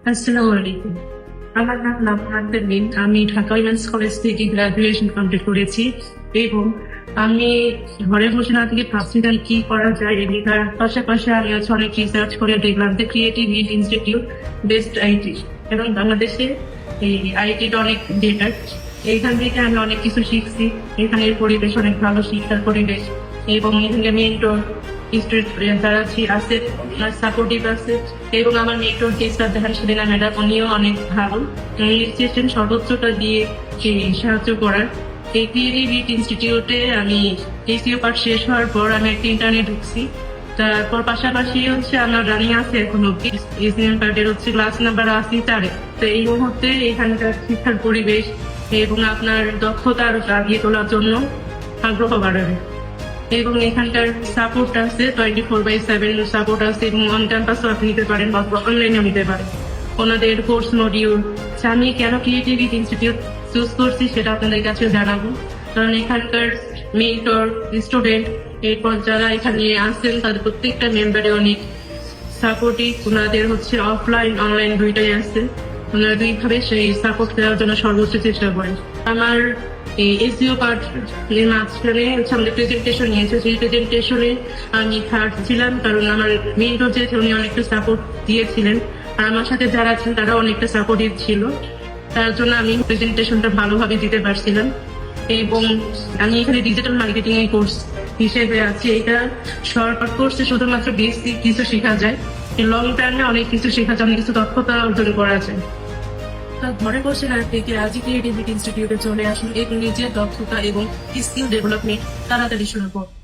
আসসালামু আলাইকুম। আমার নাম নাজমা তানভীর। আমি ঢাকা উইমেন্স কলেজ থেকে গ্রাজুয়েশন কমপ্লিট করেছি এবং আমি ঘরে বসে না থেকে ভাবছিলাম কি করা যায়। তার পাশাপাশি আমি অনেক রিসার্চ করে দেখলাম যে ক্রিয়েটিভ ইনস্টিটিউট বেস্ট আইটি এবং বাংলাদেশে এই আইটিটা অনেক বেটার। এইখান থেকে আমি অনেক কিছু শিখছি। এখানের পরিবেশ অনেক ভালো, শিক্ষার পরিবেশ এবং এখানে মেন্টর স্টুডেন্ট যারা আছে সাপোর্টিভ আছে এবং আমার মেন্টর যে স্যার দেখান সেদিনা ম্যাডাম উনিও অনেক ভালো। চেষ্টা সর্বোচ্চটা দিয়ে সাহায্য করার। এই ক্রিয়েটিভ ইনস্টিটিউটে আমি এসিও পার্ট শেষ হওয়ার পর আমি একটা ইন্টারনেট ঢুকছি। তারপর পাশাপাশি আমার রানিং আছে এখন অব্দি এসিএম পার্টের ক্লাস নাম্বার 84। তো এই মুহূর্তে এখানকার শিক্ষার পরিবেশ এবং আপনার দক্ষতা আরো বাড়িয়ে তোলার জন্য আগ্রহ বাড়াবে এবং এখানকার সাপোর্ট আছে 24/7 সাপোর্ট আছে এবং অন ক্যাম্পাসও আপনি নিতে পারেন বা অনলাইনেও নিতে পারেন ওনাদের কোর্স মডিউল। আমি কেন ক্রিয়েটিভ ইনস্টিটিউট চুজ করছি সেটা আপনাদের কাছে জানাবো, কারণ এখানকার মেন্টর স্টুডেন্ট এরপর যারা এখানে আসছেন তাদের প্রত্যেকটা মেম্বারে অনেক সাপোর্টিভ। ওনাদের অফলাইন অনলাইন দুইটাই আছে। ওনারা দুইভাবে সেই সাপোর্ট দেওয়ার জন্য সর্বোচ্চ চেষ্টা করেন। আমার এই এসিও পার্ট মাঝখানে আমাদের প্রেজেন্টেশন নিয়েছে, সেই প্রেজেন্টেশনে আমি থার্ড ছিলাম, কারণ আমার মেন্টর যে উনি অনেকটা সাপোর্ট দিয়েছিলেন আর আমার সাথে যারা আছেন তারা অনেকটা সাপোর্টিভ ছিল। তার জন্য আমি প্রেজেন্টেশনটা ভালোভাবে দিতে পারছিলাম এবং আমি এখানে ডিজিটাল মার্কেটিং এর কোর্স হিসেবে আছি। এটা শর্ট কোর্সে শুধুমাত্র বেসিক কিছু শেখা যায়, লং টার্মে অনেক কিছু শেখা যায়, অনেক কিছু দক্ষতা অর্জন করা যায়। ঘরে বসে না থেকে আজই ক্রিয়েটিভিটি ইনস্টিটিউটে চলে আসুন এবং নিজের দক্ষতা এবং স্কিল ডেভেলপমেন্ট তাড়াতাড়ি শুরু করুন।